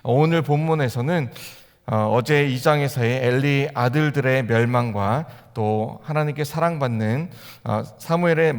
오늘 본문에서는 어제 2장에서의 엘리 아들들의 멸망과 또 하나님께 사랑받는 사무엘의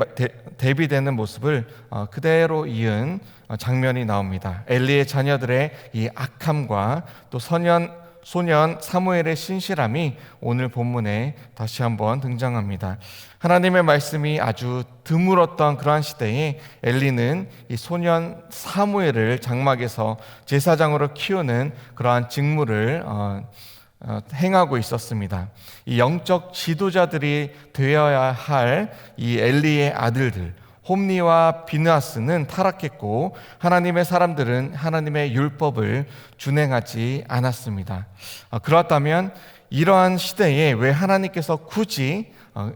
대비되는 모습을 그대로 이은 장면이 나옵니다. 엘리의 자녀들의 이 악함과 또 소년 사무엘의 신실함이 오늘 본문에 다시 한번 등장합니다. 하나님의 말씀이 아주 드물었던 그러한 시대에 엘리는 이 소년 사무엘을 장막에서 제사장으로 키우는 그러한 직무를 행하고 있었습니다. 이 영적 지도자들이 되어야 할 이 엘리의 아들들 홈니와 비느하스는 타락했고 하나님의 사람들은 하나님의 율법을 준행하지 않았습니다. 그렇다면 이러한 시대에 왜 하나님께서 굳이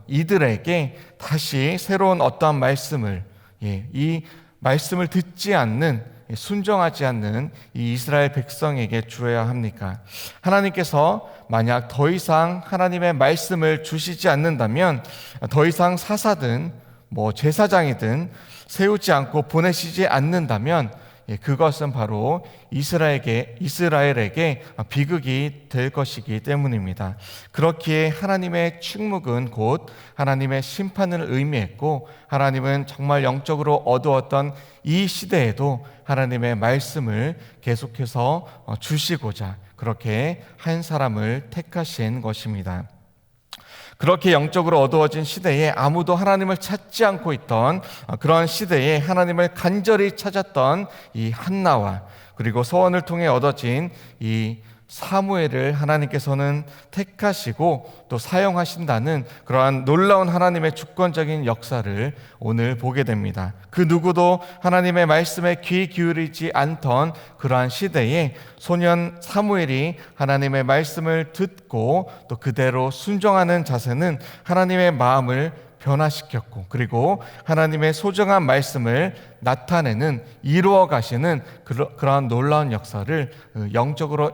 이들에게 다시 새로운 어떠한 말씀을, 이 말씀을 듣지 않는, 순종하지 않는 이 이스라엘 백성에게 주어야 합니까? 하나님께서 만약 더 이상 하나님의 말씀을 주시지 않는다면 더 이상 사사든 제사장이든 세우지 않고 보내시지 않는다면 그것은 바로 이스라엘에게 비극이 될 것이기 때문입니다. 그렇기에 하나님의 축복은 곧 하나님의 심판을 의미했고 하나님은 정말 영적으로 어두웠던 이 시대에도 하나님의 말씀을 계속해서 주시고자 그렇게 한 사람을 택하신 것입니다. 그렇게 영적으로 어두워진 시대에 아무도 하나님을 찾지 않고 있던 그런 시대에 하나님을 간절히 찾았던 이 한나와 그리고 소원을 통해 얻어진 이 사무엘을 하나님께서는 택하시고 또 사용하신다는 그러한 놀라운 하나님의 주권적인 역사를 오늘 보게 됩니다. 그 누구도 하나님의 말씀에 귀 기울이지 않던 그러한 시대에 소년 사무엘이 하나님의 말씀을 듣고 또 그대로 순종하는 자세는 하나님의 마음을 변화시켰고 그리고 하나님의 소중한 말씀을 나타내는 이루어 가시는 그러한 놀라운 역사를 영적으로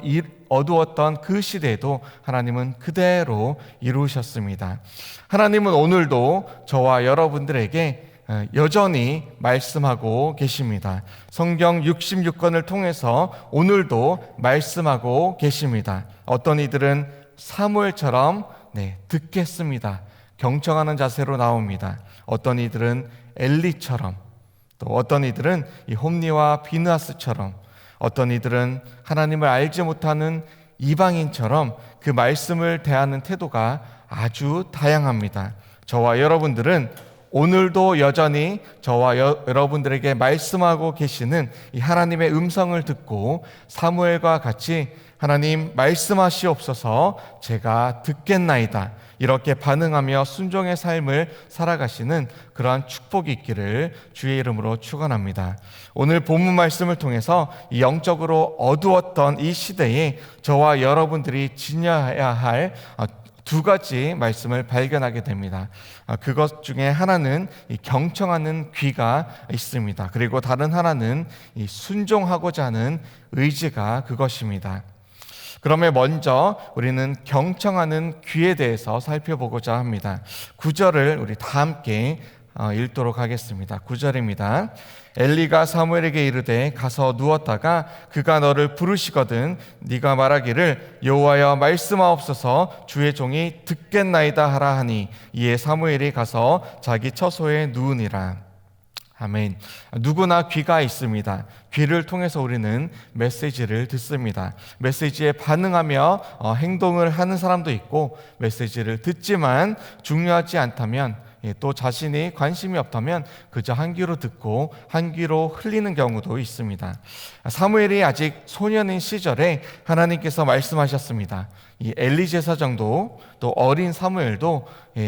어두웠던 그 시대에도 하나님은 그대로 이루셨습니다. 하나님은 오늘도 저와 여러분들에게 여전히 말씀하고 계십니다. 성경 66권을 통해서 오늘도 말씀하고 계십니다. 어떤 이들은 사무엘처럼 듣겠습니다. 경청하는 자세로 나옵니다. 어떤 이들은 엘리처럼, 또 어떤 이들은 이 홈니와 비느하스처럼, 어떤 이들은 하나님을 알지 못하는 이방인처럼 그 말씀을 대하는 태도가 아주 다양합니다. 저와 여러분들은 오늘도 여전히 저와 여러분들에게 말씀하고 계시는 이 하나님의 음성을 듣고 사무엘과 같이 하나님 말씀하시옵소서 제가 듣겠나이다 이렇게 반응하며 순종의 삶을 살아가시는 그러한 축복이 있기를 주의 이름으로 축원합니다. 오늘 본문 말씀을 통해서 이 영적으로 어두웠던 이 시대에 저와 여러분들이 지녀야 할 두 가지 말씀을 발견하게 됩니다. 그것 중에 하나는 이 경청하는 귀가 있습니다. 그리고 다른 하나는 이 순종하고자 하는 의지가 그것입니다. 그러면 먼저 우리는 경청하는 귀에 대해서 살펴보고자 합니다. 9절을 우리 다 함께 읽도록 하겠습니다. 9절입니다. 엘리가 사무엘에게 이르되 가서 누웠다가 그가 너를 부르시거든 네가 말하기를 여호와여 말씀하옵소서 주의 종이 듣겠나이다 하라 하니 이에 사무엘이 가서 자기 처소에 누우니라. 아멘. 누구나 귀가 있습니다. 귀를 통해서 우리는 메시지를 듣습니다. 메시지에 반응하며 행동을 하는 사람도 있고 메시지를 듣지만 중요하지 않다면 또 자신이 관심이 없다면 그저 한 귀로 듣고 한 귀로 흘리는 경우도 있습니다. 사무엘이 아직 소년인 시절에 하나님께서 말씀하셨습니다. 이 엘리 제사장도 또 어린 사무엘도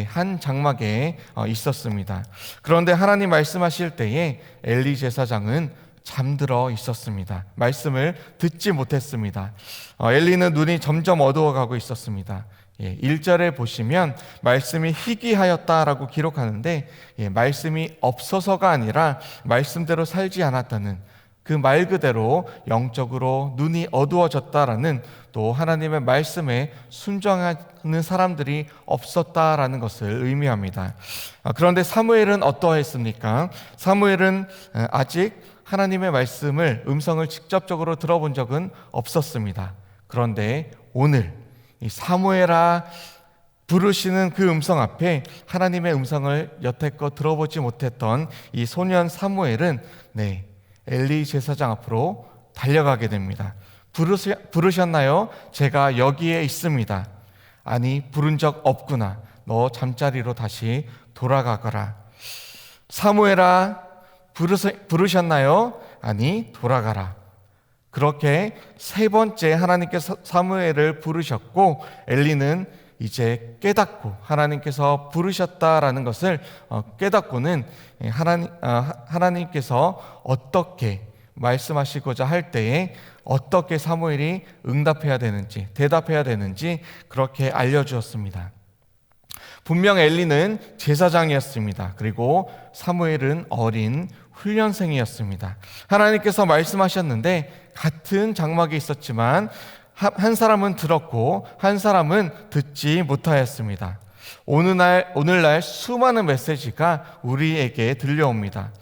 한 장막에 있었습니다. 그런데 하나님 말씀하실 때에 엘리 제사장은 잠들어 있었습니다. 말씀을 듣지 못했습니다. 엘리는 눈이 점점 어두워가고 있었습니다. 1절에 보시면 말씀이 희귀하였다라고 기록하는데 말씀이 없어서가 아니라 말씀대로 살지 않았다는 그 말 그대로 영적으로 눈이 어두워졌다라는, 또 하나님의 말씀에 순종하는 사람들이 없었다라는 것을 의미합니다. 그런데 사무엘은 어떠했습니까? 사무엘은 아직 하나님의 말씀을, 음성을 직접적으로 들어본 적은 없었습니다. 그런데 오늘 이 사무엘아 부르시는 그 음성 앞에 하나님의 음성을 여태껏 들어보지 못했던 이 소년 사무엘은 엘리 제사장 앞으로 달려가게 됩니다. 부르셨나요? 제가 여기에 있습니다. 아니, 부른 적 없구나. 너 잠자리로 다시 돌아가거라. 사무엘아, 부르셨나요? 아니, 돌아가라. 그렇게 세 번째 하나님께서 사무엘을 부르셨고, 엘리는 이제 깨닫고, 하나님께서 부르셨다라는 것을 깨닫고는 하나님께서 어떻게 말씀하시고자 할 때에 어떻게 사무엘이 응답해야 되는지, 대답해야 되는지 그렇게 알려주었습니다. 분명 엘리는 제사장이었습니다. 그리고 사무엘은 어린 훈련생이었습니다. 하나님께서 말씀하셨는데 같은 장막에 있었지만 한 사람은 들었고 한 사람은 듣지 못하였습니다. 오늘날 수많은 메시지가 우리에게 들려옵니다.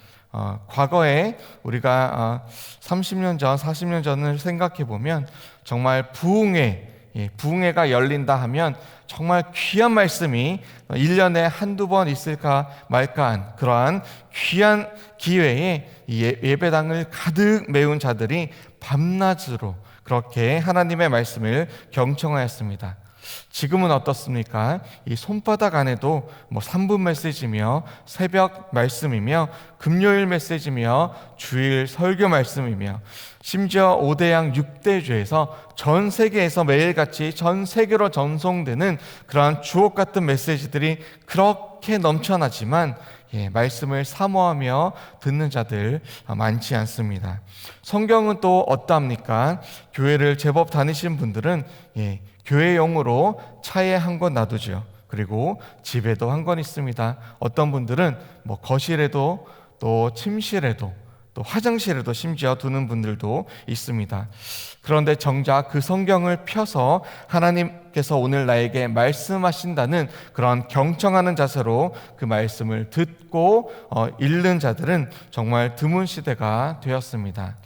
과거에 우리가 30년 전, 40년 전을 생각해 보면 정말 부흥회가 열린다 하면 정말 귀한 말씀이 1년에 한두 번 있을까 말까한 그러한 귀한 기회에 예배당을 가득 메운 자들이 밤낮으로 그렇게 하나님의 말씀을 경청하였습니다. 지금은 어떻습니까? 이 손바닥 안에도 3분 메시지며 새벽 말씀이며 금요일 메시지며 주일 설교 말씀이며 심지어 5대양 6대주에서 전 세계에서 매일같이 전 세계로 전송되는 그러한 주옥 같은 메시지들이 그렇게 넘쳐나지만 말씀을 사모하며 듣는 자들 많지 않습니다. 성경은 또 어떠합니까? 교회를 제법 다니신 분들은 교회용으로 차에 한 권 놔두죠. 그리고 집에도 한 권 있습니다. 어떤 분들은 거실에도 또 침실에도 또 화장실에도 심지어 두는 분들도 있습니다. 그런데 정작 그 성경을 펴서 하나님께서 오늘 나에게 말씀하신다는 그런 경청하는 자세로 그 말씀을 듣고 읽는 자들은 정말 드문 시대가 되었습니다.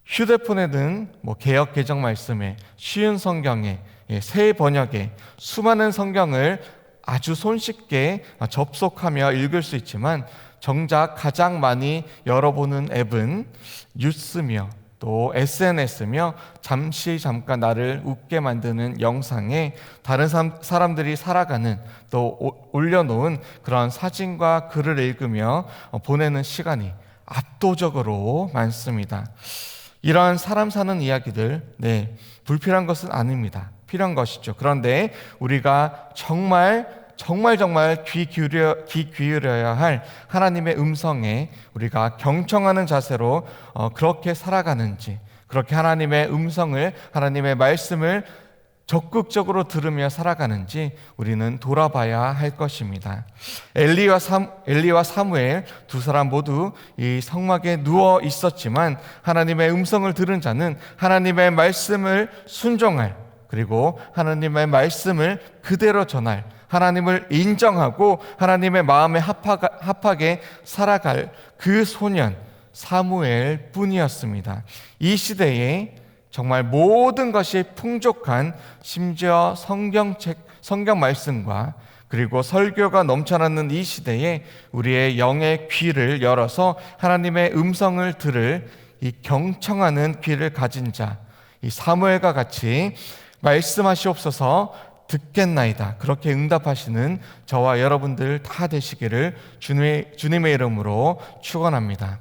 휴대폰에는 개역 개정 말씀에, 쉬운 성경에, 새 번역에 수많은 성경을 아주 손쉽게 접속하며 읽을 수 있지만 정작 가장 많이 열어보는 앱은 뉴스며 또 SNS며 잠깐 나를 웃게 만드는 영상에 다른 사람들이 살아가는 또 올려놓은 그런 사진과 글을 읽으며 보내는 시간이 압도적으로 많습니다. 이러한 사람 사는 이야기들, 불필요한 것은 아닙니다. 필요한 것이죠. 그런데 우리가 정말 귀 기울여야 할 하나님의 음성에 우리가 경청하는 자세로 그렇게 살아가는지, 그렇게 하나님의 음성을, 하나님의 말씀을 적극적으로 들으며 살아가는지 우리는 돌아봐야 할 것입니다. 엘리와 사무엘 두 사람 모두 이 성막에 누워 있었지만 하나님의 음성을 들은 자는 하나님의 말씀을 순종할, 그리고 하나님의 말씀을 그대로 전할, 하나님을 인정하고 하나님의 마음에 합하게 살아갈 그 소년 사무엘 뿐이었습니다. 이 시대에 정말 모든 것이 풍족한, 심지어 성경 말씀과 그리고 설교가 넘쳐나는 이 시대에 우리의 영의 귀를 열어서 하나님의 음성을 들을 이 경청하는 귀를 가진 자, 이 사무엘과 같이 말씀하시옵소서 듣겠나이다, 그렇게 응답하시는 저와 여러분들 다 되시기를 주님의 이름으로 축원합니다.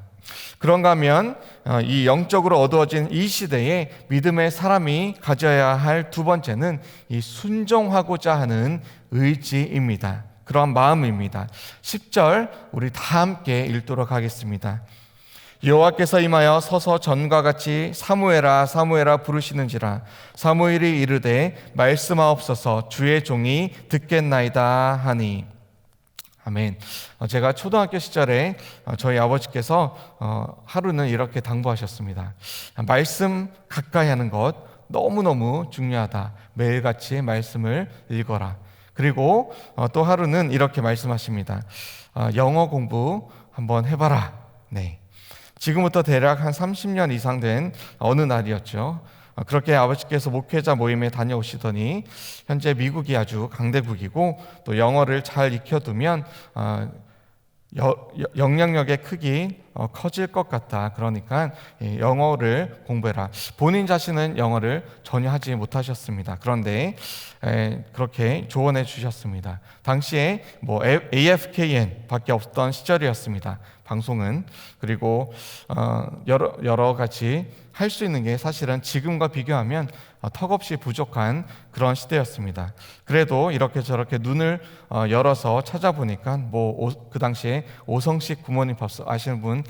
그런가 하면 이 영적으로 어두워진 이 시대에 믿음의 사람이 가져야 할 두 번째는 이 순종하고자 하는 의지입니다. 그런 마음입니다. 10절 우리 다 함께 읽도록 하겠습니다. 여호와께서 임하여 서서 전과 같이 사무엘아 사무엘아 부르시는지라. 사무엘이 이르되 말씀하옵소서, 주의 종이 듣겠나이다 하니. 아멘. 제가 초등학교 시절에 저희 아버지께서 하루는 이렇게 당부하셨습니다. 말씀 가까이 하는 것 너무너무 중요하다. 매일같이 말씀을 읽어라. 그리고 또 하루는 이렇게 말씀하십니다. 영어 공부 한번 해봐라. 네. 지금부터 대략 한 30년 이상 된 어느 날이었죠. 그렇게 아버지께서 목회자 모임에 다녀오시더니 현재 미국이 아주 강대국이고 또 영어를 잘 익혀두면 영향력의 크기 커질 것 같다. 그러니까 영어를 공부해라. 본인 자신은 영어를 전혀 하지 못하셨습니다. 그런데 그렇게 조언해 주셨습니다. 당시에 뭐 AFKN 밖에 없던 시절이었습니다. 방송은. 그리고 여러 가지 할 수 있는 게 사실은 지금과 비교하면 턱없이 부족한 그런 시대였습니다. 그래도 이렇게 저렇게 눈을 열어서 찾아보니까 그 당시에 오성식 굿모닝 팝스 아시는 분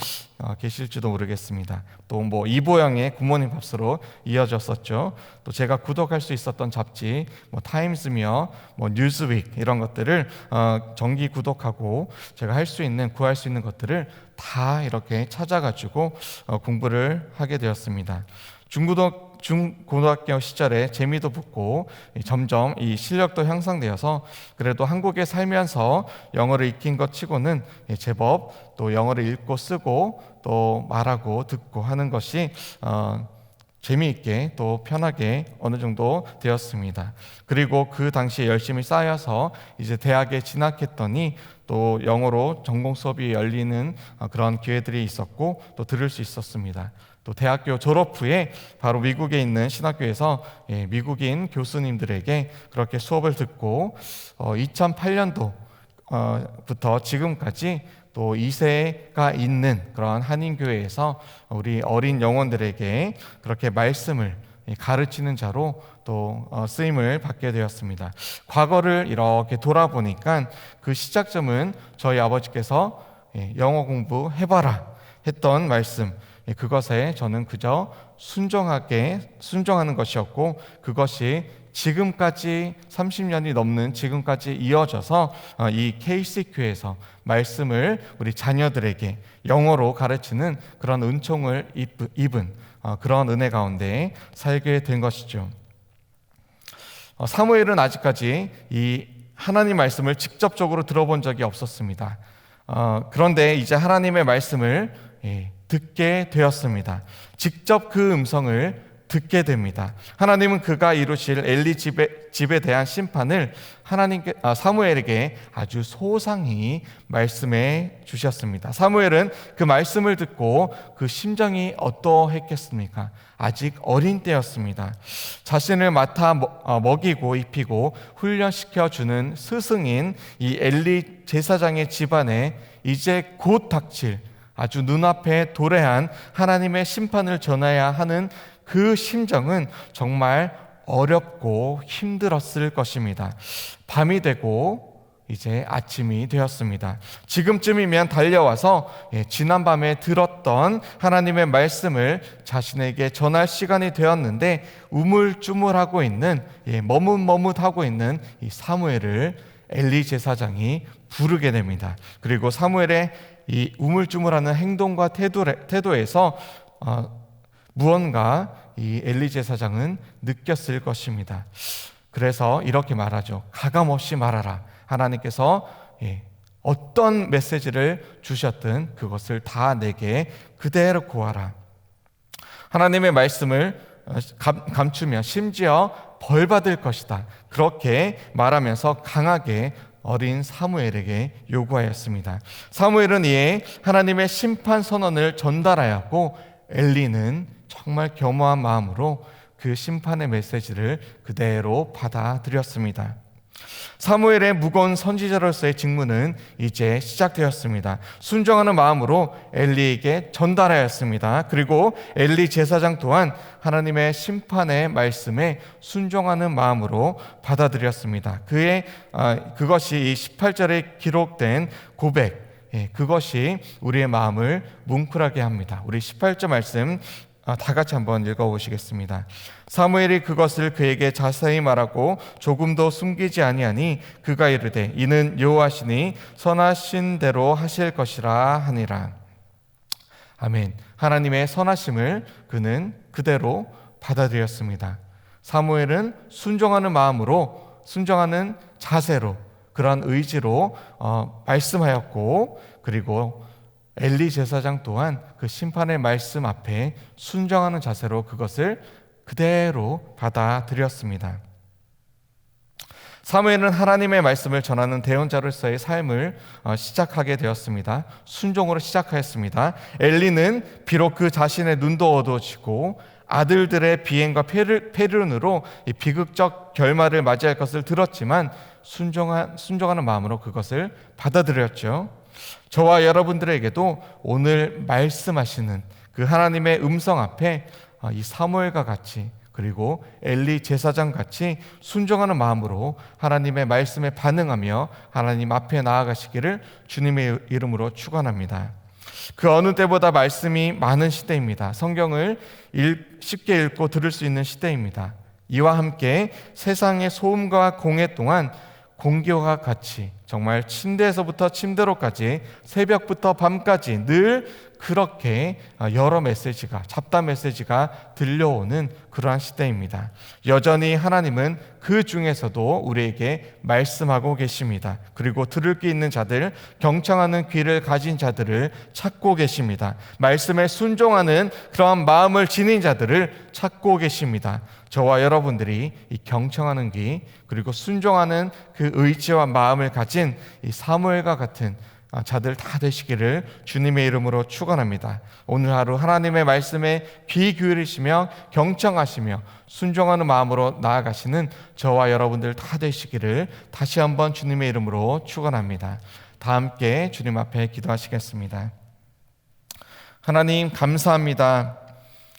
계실지도 모르겠습니다. 또 이보영의 굿모닝 팝스로 이어졌었죠. 또 제가 구독할 수 있었던 잡지 타임스며 뉴스윅 이런 것들을 정기 구독하고 제가 구할 수 있는 것들을 다 이렇게 찾아가지고 공부를 하게 되었습니다. 중고등학교 시절에 재미도 붙고 점점 이 실력도 향상되어서 그래도 한국에 살면서 영어를 익힌 것 치고는 제법 또 영어를 읽고 쓰고 또 말하고 듣고 하는 것이 재미있게 또 편하게 어느 정도 되었습니다. 그리고 그 당시에 열심히 쌓여서 이제 대학에 진학했더니 또 영어로 전공 수업이 열리는 그런 기회들이 있었고 또 들을 수 있었습니다. 또 대학교 졸업 후에 바로 미국에 있는 신학교에서 미국인 교수님들에게 그렇게 수업을 듣고 2008년도부터 지금까지 또 2세가 있는 그런 한인교회에서 우리 어린 영혼들에게 그렇게 말씀을 가르치는 자로 또 쓰임을 받게 되었습니다. 과거를 이렇게 돌아보니까 그 시작점은 저희 아버지께서 영어 공부해봐라 했던 말씀, 그것에 저는 그저 순종하는 것이었고 그것이 지금까지 30년이 넘는 지금까지 이어져서 이 KC교회에서 말씀을 우리 자녀들에게 영어로 가르치는 그런 은총을 입은 그런 은혜 가운데 살게 된 것이죠. 사무엘은 아직까지 이 하나님 말씀을 직접적으로 들어본 적이 없었습니다. 그런데 이제 하나님의 말씀을 듣게 되었습니다. 직접 그 음성을 듣게 됩니다. 하나님은 그가 이루실 엘리 집에 대한 심판을 사무엘에게 아주 소상히 말씀해 주셨습니다. 사무엘은 그 말씀을 듣고 그 심정이 어떠했겠습니까? 아직 어린 때였습니다. 자신을 맡아 먹이고 입히고 훈련시켜 주는 스승인 이 엘리 제사장의 집안에 이제 곧 닥칠 아주 눈앞에 도래한 하나님의 심판을 전해야 하는 그 심정은 정말 어렵고 힘들었을 것입니다. 밤이 되고 이제 아침이 되었습니다. 지금쯤이면 달려와서 지난밤에 들었던 하나님의 말씀을 자신에게 전할 시간이 되었는데 우물쭈물하고 있는 머뭇머뭇하고 있는 이 사무엘을 엘리 제사장이 부르게 됩니다. 그리고 사무엘의 이 우물쭈물하는 행동과 태도에서 무언가 이 엘리 제사장은 느꼈을 것입니다. 그래서 이렇게 말하죠. 가감없이 말하라. 하나님께서 어떤 메시지를 주셨든 그것을 다 내게 그대로 고하라. 하나님의 말씀을 감추면 심지어 벌 받을 것이다. 그렇게 말하면서 강하게 어린 사무엘에게 요구하였습니다. 사무엘은 이에 하나님의 심판 선언을 전달하였고 엘리는 정말 겸허한 마음으로 그 심판의 메시지를 그대로 받아들였습니다. 사무엘의 무거운 선지자로서의 직무는 이제 시작되었습니다. 순종하는 마음으로 엘리에게 전달하였습니다. 그리고 엘리 제사장 또한 하나님의 심판의 말씀에 순종하는 마음으로 받아들였습니다. 그것이 이 18절에 기록된 고백, 그것이 우리의 마음을 뭉클하게 합니다. 우리 18절 말씀 다 같이 한번 읽어보시겠습니다. 사무엘이 그것을 그에게 자세히 말하고 조금도 숨기지 아니하니 그가 이르되 이는 여호와시니 선하신 대로 하실 것이라 하니라. 아멘. 하나님의 선하심을 그는 그대로 받아들였습니다. 사무엘은 순종하는 마음으로, 순종하는 자세로, 그런 의지로 말씀하였고, 그리고 엘리 제사장 또한 그 심판의 말씀 앞에 순종하는 자세로 그것을 그대로 받아들였습니다. 사무엘은 하나님의 말씀을 전하는 대언자로서의 삶을 시작하게 되었습니다. 순종으로 시작하였습니다. 엘리는 비록 그 자신의 눈도 어두워지고 아들들의 비행과 폐륜으로 비극적 결말을 맞이할 것을 들었지만 순종하는 마음으로 그것을 받아들였죠. 저와 여러분들에게도 오늘 말씀하시는 그 하나님의 음성 앞에 이 사무엘과 같이, 그리고 엘리 제사장 같이 순종하는 마음으로 하나님의 말씀에 반응하며 하나님 앞에 나아가시기를 주님의 이름으로 축원합니다. 그 어느 때보다 말씀이 많은 시대입니다. 성경을 쉽게 읽고 들을 수 있는 시대입니다. 이와 함께 세상의 소음과 공해 동안 공기와 같이 정말 침대에서부터 침대로까지 새벽부터 밤까지 늘 그렇게 여러 메시지가, 잡담 메시지가 들려오는 그러한 시대입니다. 여전히 하나님은 그 중에서도 우리에게 말씀하고 계십니다. 그리고 들을 귀 있는 자들, 경청하는 귀를 가진 자들을 찾고 계십니다. 말씀에 순종하는 그러한 마음을 지닌 자들을 찾고 계십니다. 저와 여러분들이 이 경청하는 귀, 그리고 순종하는 그 의지와 마음을 가진 이 사무엘과 같은 자들 다 되시기를 주님의 이름으로 축원합니다. 오늘 하루 하나님의 말씀에 귀 기울이시며 경청하시며 순종하는 마음으로 나아가시는 저와 여러분들 다 되시기를 다시 한번 주님의 이름으로 축원합니다. 다 함께 주님 앞에 기도하시겠습니다. 하나님 감사합니다.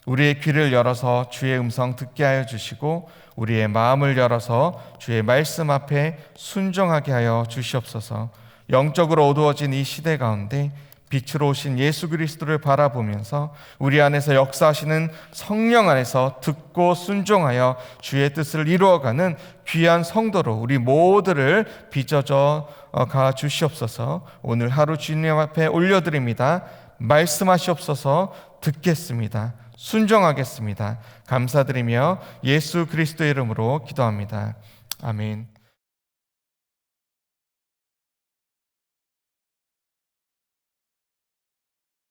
우리의 귀를 열어서 주의 음성 듣게 하여 주시고 우리의 마음을 열어서 주의 말씀 앞에 순종하게 하여 주시옵소서. 영적으로 어두워진 이 시대 가운데 빛으로 오신 예수 그리스도를 바라보면서 우리 안에서 역사하시는 성령 안에서 듣고 순종하여 주의 뜻을 이루어가는 귀한 성도로 우리 모두를 빚어져 가 주시옵소서. 오늘 하루 주님 앞에 올려드립니다. 말씀하시옵소서. 듣겠습니다. 순종하겠습니다. 감사드리며 예수 그리스도의 이름으로 기도합니다. 아멘.